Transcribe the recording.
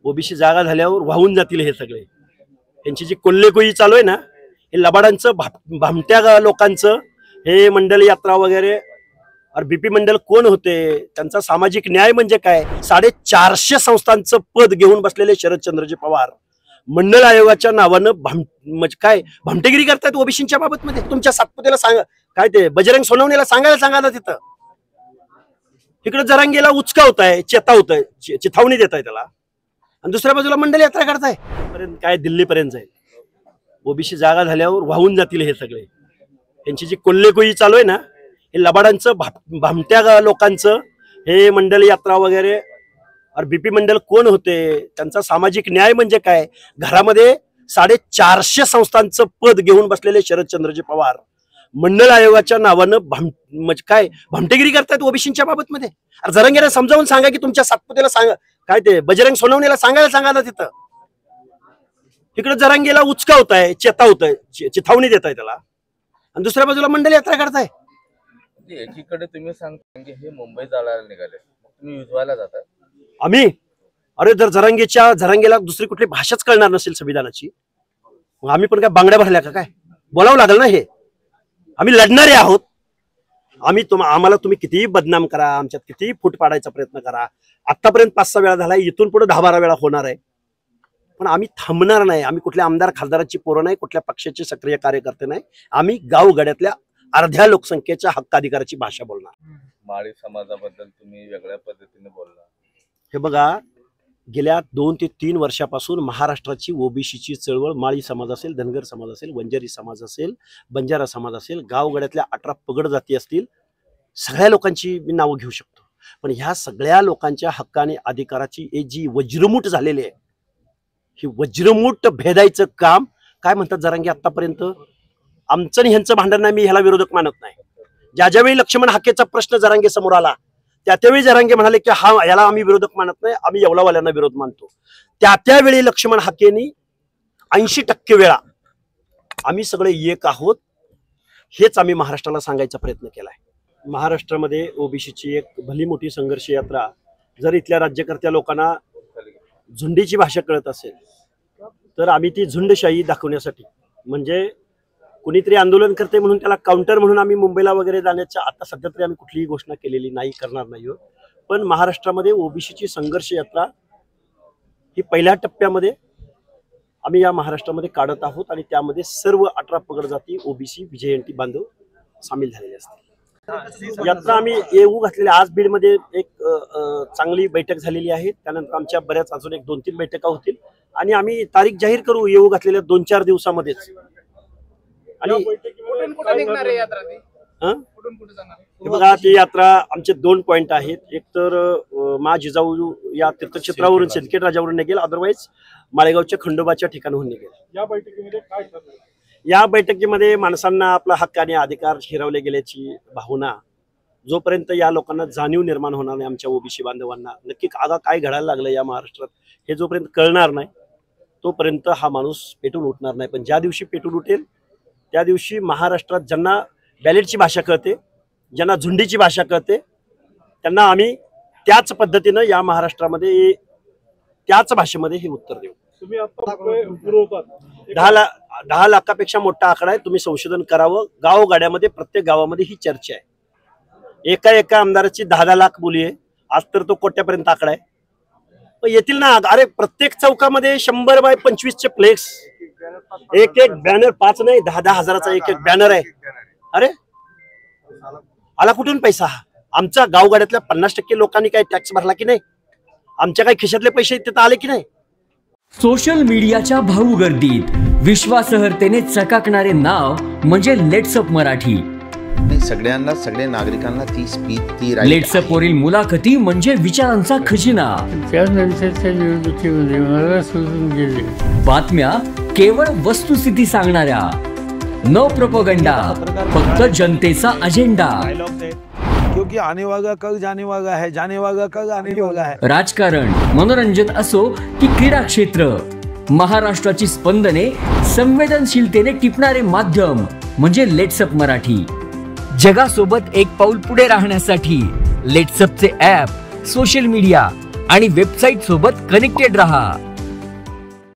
OBC जागा झाल्यावर वाहून जातील हे सगळे. यांची जी कोल्हेकोई चालू आहे ना, हे लबाडांचं भामट्या लोकांचं हे मंडल यात्रा वगैरे. और बीपी मंडल कोण होते, त्यांचा सामाजिक न्याय म्हणजे काय. 450 संस्थांचं पद घेऊन बसलेले शरदचंद्रजी पवार मंडल आयोगाच्या नावानं काय भामटेगिरी करतायत ओबीसीच्या बाबत मध्ये. तुमच्या सातपुतेला सांगा, काय ते बजरंग सोनवणेला सांगा ना तिथं. इकडे जरांगेला उचकावताय, चेतावताय, चिथावणी देताय त्याला, आणि दुसऱ्या बाजूला मंडल यात्रा करताय. काय दिल्लीपर्यंत जाईल. ओबीसी जागा झाल्यावर वाहून जातील हे सगळे. यांची जी कोल्हेकोई चालू आहे ना, हे लबाडांचं भामट्या लोकांचं हे मंडल यात्रा वगैरे. और बीपी मंडल कोण होते, त्यांचा सामाजिक न्याय म्हणजे काय. घरामध्ये 450 संस्थांचं पद घेऊन बसलेले शरदचंद्रजी पवार मंडल आयोगाच्या नावानं काय भामटेगिरी करतायत ओबीसीच्या बाबत मध्ये. जरांगेला समजावून सांगा की तुमच्या सातपुतेला सांगा, काय ते बजरंग सोनवणेला सांगा ना तिथं. इकडे जरांगेला उचकावताय, चेतावताय, चिथावणी देताय त्याला, आणि दुसऱ्या बाजूला मंडल यात्रा करताय. एकीकडे तुम्ही सांगता की हे मुंबई जायला निघाले, तुम्ही युजवायला जाताय. आम्ही अरे जर जरांगेला दुसरी कुठली भाषाच कळणार नसेल संविधानाची, मग आम्ही पण काय बांगड्या भरल्या का काय. बोलावं लागेल ना. हे आम्ही लढणारे आहोत. आम्हाला तुम्ही कितीही बदनाम करा, आमच्यात कितीही फूट पाडायचा प्रयत्न करा. आतापर्यंत 5-6 वेळा झाला, इथून पुढे 10-12 वेळा होणार आहे. पण आम्ही थांबणार नाही. आम्ही कुठल्या आमदार खासदाराची पोरं नाही, कुठल्या पक्षाचे सक्रिय कार्यकर्ते नाही. आम्ही गावगड्यातल्या अर्ध्या लोकसंख्येच्या हक्क अधिकाराची भाषा बोलणार. माळी समाजाबद्दल तुम्ही वेगळ्या पद्धतीने बोलला. हे बघा, गेल्या 2 ते 3 वर्षापासून महाराष्ट्राची ओबीसीची चळवळ, माळी समाज असेल, धनगर समाज असेल, वंजारी समाज असेल, बंजारा समाज असेल, गावगड्यातल्या 18 पगड जाती असतील, सगळ्या लोकांची मी नावं घेऊ शकतो. पण ह्या सगळ्या लोकांच्या हक्काने अधिकाराची जी वज्रमूठ झालेली आहे, ही वज्रमूठ भेदायचं काम काय म्हणतात जरांगे. आतापर्यंत आमचं आणि ह्यांचं भांडण नाही, मी ह्याला विरोधक मानत नाही. ज्यावेळी लक्ष्मण हाकेचा प्रश्न जरांगे समोर आला, त्यावेळी जरांगे म्हणाले की याला आम्ही विरोधक मानत नाही, आम्ही येवलावाल्यांना विरोध मानतो. त्यावेळी लक्ष्मण हाकेनी 80% वेळा आम्ही सगळे एक आहोत हेच आम्ही महाराष्ट्राला सांगायचा प्रयत्न केलाय. महाराष्ट्रामध्ये ओबीसीची एक भली मोठी संघर्ष यात्रा, जर इथल्या राज्यकर्त्या लोकांना झुंडीची भाषा कळत असेल तर आम्ही ती झुंडशाही दाखवण्यासाठी, म्हणजे कुणीतरी आंदोलन करते म्हणून त्याला काउंटर म्हणून आम्ही मुंबईला वगैरे जाण्याच्या आता सध्या तरी आम्ही कुठलीही घोषणा केलेली नाही, करणार नाही. पण महाराष्ट्रामध्ये ओबीसीची संघर्ष यात्रा ही पहिल्या टप्प्यामध्ये आम्ही या महाराष्ट्रामध्ये काढत आहोत, आणि त्यामध्ये सर्व 18 पगड जाती ओबीसी विजयंती बांधव सामील झालेले असतील. यात्रा आम्ही येऊ घातलेल्या. आज बीडमध्ये एक चांगली बैठक झालेली आहे. त्यानंतर आमच्या बऱ्याच अजून 1-2-3 बैठका होतील, आणि आम्ही तारीख जाहीर करू येऊ घातलेल्या 2-4 दिवसामध्येच. आणि बघा, ती यात्रा आमचे 2 पॉइंट आहेत. एक तर मा जिजाऊ या तीर्थक्षेत्रावरून सिंदखेड राजावरून निघेल, अदरवाईज माळेगावच्या खंडोबाच्या ठिकाणाहून निघेल. या बैठकीमध्ये माणसांना आपला हक्क आणि अधिकार हिरावले गेल्याची भावना जोपर्यंत या लोकांना जाणीव निर्माण होणार नाही, आमच्या ओबीसी बांधवांना नक्की काय घडायला लागलं या महाराष्ट्रात हे जोपर्यंत कळणार नाही तोपर्यंत हा माणूस पेटून उठणार नाही. पण ज्या दिवशी पेटून उठेल त्या दिवशी महाराष्ट्रात ज्यांना बॅलेटची भाषा कळते, ज्यांना झुंडीची भाषा कळते, त्यांना आम्ही त्याच पद्धतीनं या महाराष्ट्रामध्ये त्याच भाषेमध्ये हे उत्तर देऊ. तुम्ही आता 10 लाखापेक्षा मोठा आकडा आहे. तुम्ही संशोधन करावं. गावगाड्यामध्ये प्रत्येक गावामध्ये ही चर्चा आहे. एका आमदाराची 10 लाख बोली आहे. आज तर तो कोट्यापर्यंत आकडा आहे. येतील ना. अरे प्रत्येक चौकामध्ये 100 बाय 25चे फ्लेक्स, एक बॅनर, 5 नाही 10 हजाराचा एक बॅनर आहे. अरे आला कुठून पैसा? आमच्या गावगाड्यातल्या 50% लोकांनी काही टॅक्स भरला की नाही? आमच्या काही खिशातले पैसे तिथं आले की नाही? सोशल मीडियाच्या भाऊ गर्दीत विश्वासार्हतेने चकाकणारे नाव म्हणजे लेट्सअप मराठी. सगळ्यांना, सगळ्या नागरिकांना ती स्पीच, ती लेट्सअप वरील मुलाखती म्हणजे विचारांचा खजिना. त्यानंतरच्या निवडणुकीमध्ये मला सोडून गेले. बातम्या केवळ वस्तुस्थिती सांगणाऱ्या, न प्रोपगंडा, फक्त जनतेचा अजेंडा. क्योंकि आने वाला कल जाने वाला है, जाने वाला कल आने वाला है. राजकारण, मनोरंजन असो की क्रीडा क्षेत्र, महाराष्ट्राची स्पंदने संवेदनशीलतेने टिपणारे माध्यम म्हणजे लेट्सअप मराठी. जगासोबत एक पाऊल पुढे राहण्यासाठी लेट्सअपचे ॲप, सोशल मीडिया आणि वेबसाईट सोबत कनेक्टेड रहा.